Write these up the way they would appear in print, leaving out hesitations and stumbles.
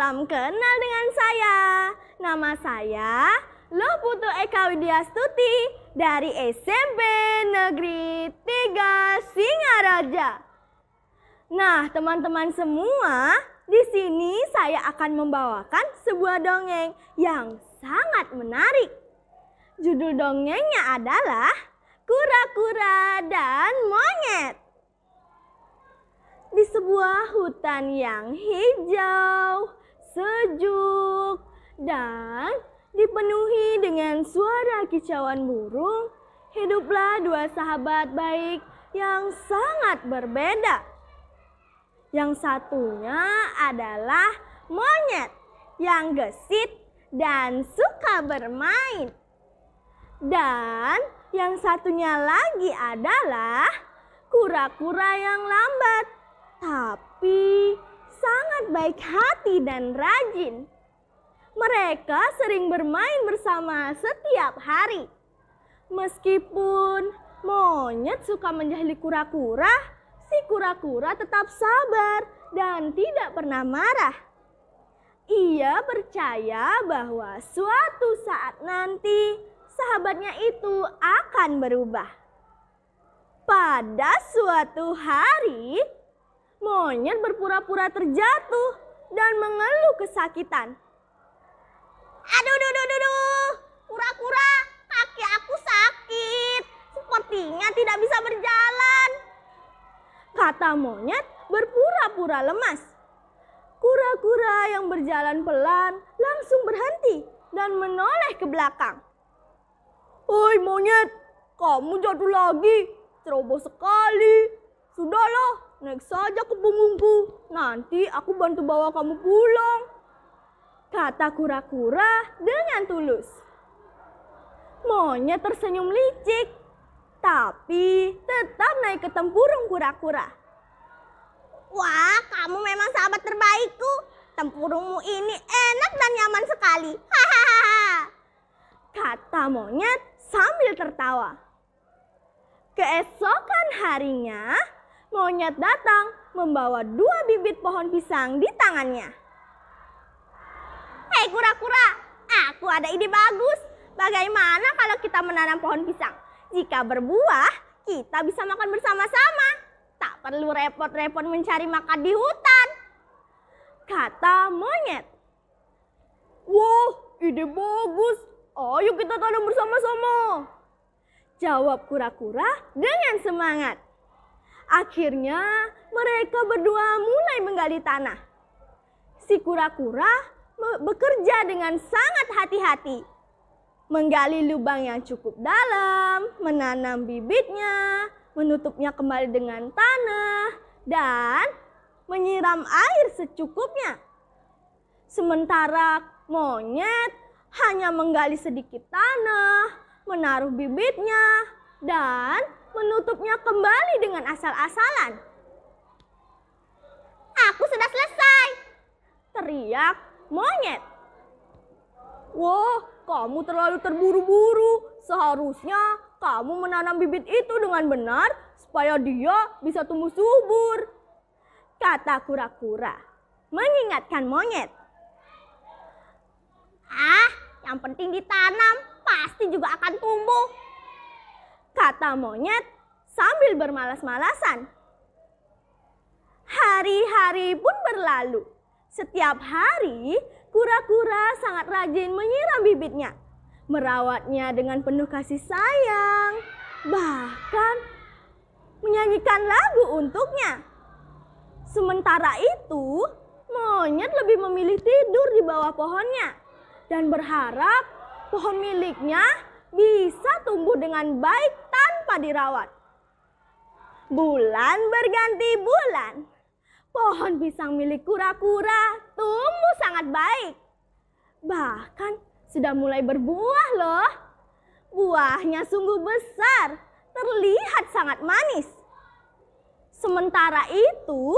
salam kenal dengan saya. Nama saya Loputu Eka Widyastuti dari SMP Negeri 3 Singaraja. Nah, teman-teman semua, di sini saya akan membawakan sebuah dongeng yang sangat menarik. Judul dongengnya adalah Kura-kura dan Monyet. Di sebuah hutan yang hijau, sejuk, dan dipenuhi dengan suara kicauan burung, hiduplah dua sahabat baik yang sangat berbeda. Yang satunya adalah monyet yang gesit dan suka bermain. Dan yang satunya lagi adalah kura-kura yang lambat, tapi sangat baik hati dan rajin. Mereka sering bermain bersama setiap hari. Meskipun monyet suka menjahili kura-kura, si kura-kura tetap sabar dan tidak pernah marah. Ia percaya bahwa suatu saat nanti sahabatnya itu akan berubah. Pada suatu hari, monyet berpura-pura terjatuh dan mengeluh kesakitan. Aduh, kura-kura, kaki aku sakit. Sepertinya tidak bisa berjalan, kata monyet berpura-pura lemas. Kura-kura yang berjalan pelan langsung berhenti dan menoleh ke belakang. Hoi monyet, kamu jatuh lagi, ceroboh sekali. Sudahlah, naik saja ke punggungku, nanti aku bantu bawa kamu pulang, kata kura-kura dengan tulus. Monyet tersenyum licik, tapi tetap naik ke tempurung kura-kura. Wah, kamu memang sahabat terbaikku. Tempurungmu ini enak dan nyaman sekali. Hahaha, kata monyet sambil tertawa. Keesokan harinya, monyet datang membawa 2 bibit pohon pisang di tangannya. Hei kura-kura, aku ada ide bagus. Bagaimana kalau kita menanam pohon pisang? Jika berbuah, kita bisa makan bersama-sama. Tak perlu repot-repot mencari makan di hutan, kata monyet. Wah, ide bagus. Ayo kita tanam bersama-sama, jawab kura-kura dengan semangat. Akhirnya mereka berdua mulai menggali tanah. Si kura-kura bekerja dengan sangat hati-hati, menggali lubang yang cukup dalam, menanam bibitnya, menutupnya kembali dengan tanah, dan menyiram air secukupnya. Sementara monyet hanya menggali sedikit tanah, menaruh bibitnya, dan menutupnya kembali dengan asal-asalan. Aku sudah selesai, teriak monyet. Wah, kamu terlalu terburu-buru. Seharusnya kamu menanam bibit itu dengan benar supaya dia bisa tumbuh subur, kata kura-kura mengingatkan monyet. Yang penting ditanam, pasti juga akan tumbuh, kata monyet sambil bermalas-malasan. Hari-hari pun berlalu. Setiap hari, kura-kura sangat rajin menyiram bibitnya, merawatnya dengan penuh kasih sayang, bahkan menyanyikan lagu untuknya. Sementara itu, monyet lebih memilih tidur di bawah pohonnya dan berharap pohon miliknya bisa tumbuh dengan baik tanpa dirawat. Bulan berganti bulan, pohon pisang milik kura-kura tumbuh sangat baik. Bahkan sudah mulai berbuah loh. Buahnya sungguh besar, terlihat sangat manis. Sementara itu,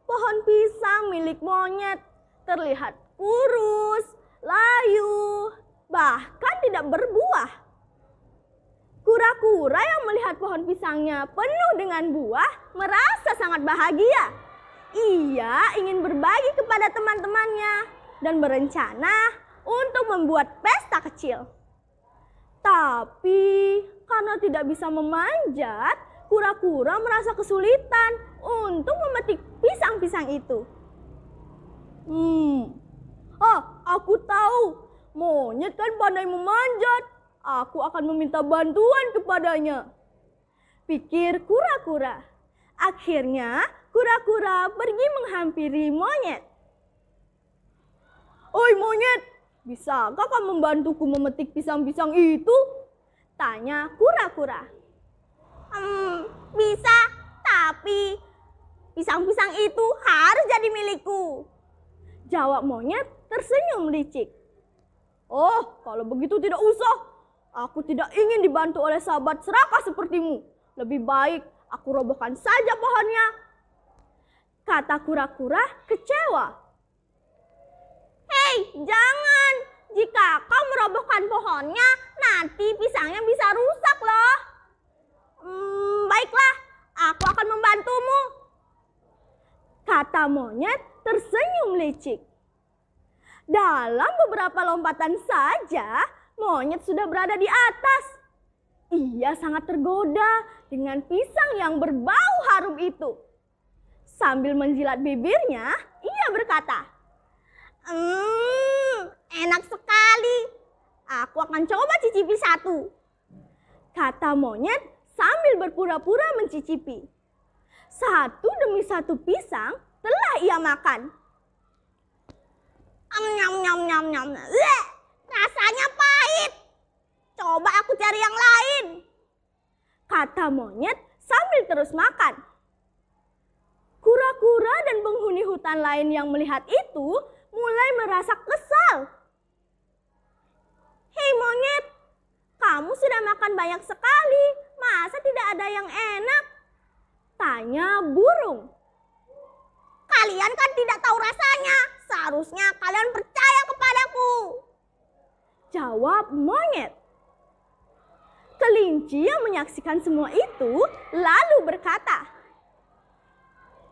pohon pisang milik monyet terlihat kurus, layu, bahkan tidak berbuah. Kura-kura yang melihat pohon pisangnya penuh dengan buah merasa sangat bahagia. Ia ingin berbagi kepada teman-temannya. dan berencana untuk membuat pesta kecil. Tapi karena tidak bisa memanjat, kura-kura merasa kesulitan untuk memetik pisang-pisang itu. Aku tahu, monyet kan pandai memanjat. Aku akan meminta bantuan kepadanya, pikir kura-kura. Akhirnya kura-kura pergi menghampiri monyet. "Oi monyet, bisakah kamu membantuku memetik pisang-pisang itu?" tanya kura-kura. Bisa, tapi pisang-pisang itu harus jadi milikku, jawab monyet tersenyum licik. "Oh, kalau begitu tidak usah. Aku tidak ingin dibantu oleh sahabat serakah sepertimu. Lebih baik aku robohkan saja pohonnya," kata kura-kura kecewa. "Hei, jangan. Jika kau merobohkan pohonnya, nanti pisangnya bisa rusak loh." Baiklah, aku akan membantumu," kata monyet tersenyum licik. Dalam beberapa lompatan saja, monyet sudah berada di atas. Ia sangat tergoda dengan pisang yang berbau harum itu. Sambil menjilat bibirnya, ia berkata, "Enak sekali. Aku akan coba cicipi satu," kata monyet sambil berpura-pura mencicipi. Satu demi satu pisang telah ia makan. Rasanya pahit. Coba aku cari yang lain, kata monyet sambil terus makan. Kura-kura dan penghuni hutan lain yang melihat itu mulai merasa kesal. "Hei monyet, kamu sudah makan banyak sekali. Masa tidak ada yang enak?" tanya burung. "Kalian kan tidak tahu rasanya. Seharusnya kalian percaya kepadaku," jawab monyet. Kelinci yang menyaksikan semua itu lalu berkata,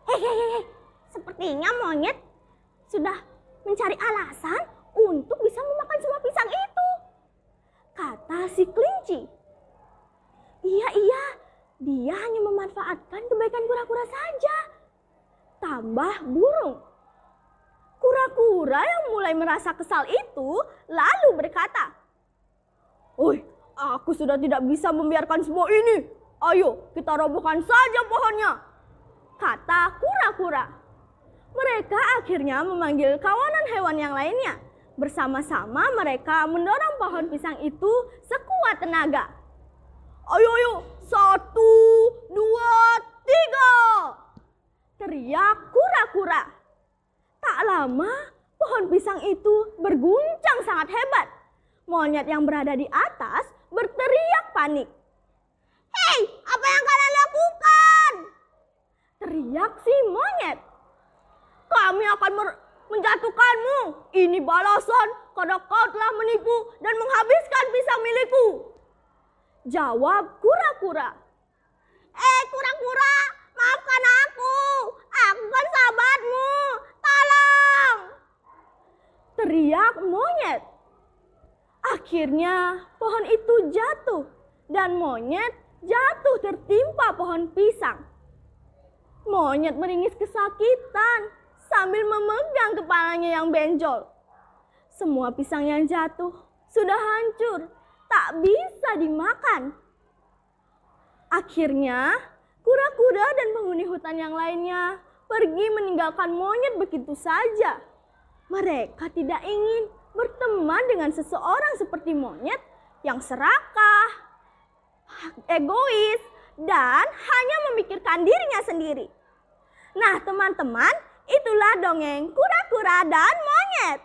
Hehehe, sepertinya monyet sudah mencari alasan untuk bisa memakan semua pisang itu," kata si kelinci. Iya, dia hanya memanfaatkan kebaikan kura-kura saja, tambah burung. Kura-kura yang mulai merasa kesal itu lalu berkata, "Oi, aku sudah tidak bisa membiarkan semua ini. Ayo kita robohkan saja pohonnya," kata kura-kura. Mereka akhirnya memanggil kawanan hewan yang lainnya. Bersama-sama mereka mendorong pohon pisang itu sekuat tenaga. Ayo, 1, 2, 3, teriak kura-kura. Tak lama pohon pisang itu berguncang sangat hebat. Monyet yang berada di atas berteriak panik. "Hei, apa yang kalian lakukan?" teriak si monyet. "Kami akan menjatuhkanmu. Ini balasan karena kau telah menipu dan menghabiskan pisang milikku," jawab kura-kura. Kura-kura, maafkan aku. Aku kan sahabatmu. Tolong!" teriak monyet. Akhirnya pohon itu jatuh dan monyet jatuh tertimpa pohon pisang. Monyet meringis kesakitan sambil memegang kepalanya yang benjol. Semua pisang yang jatuh sudah hancur, tak bisa dimakan. Akhirnya kura-kura dan penghuni hutan yang lainnya pergi meninggalkan monyet begitu saja. Mereka tidak ingin berteman dengan seseorang seperti monyet yang serakah, egois, dan hanya memikirkan dirinya sendiri. Nah teman-teman, itulah dongeng kura-kura dan monyet.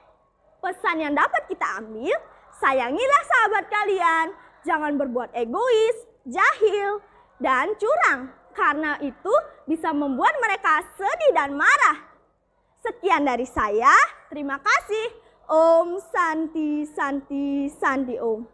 Pesan yang dapat kita ambil, sayangilah sahabat kalian, jangan berbuat egois, jahil, dan curang. Karena itu bisa membuat mereka sedih dan marah. Sekian dari saya, terima kasih. Om Santi Santi Santi Om.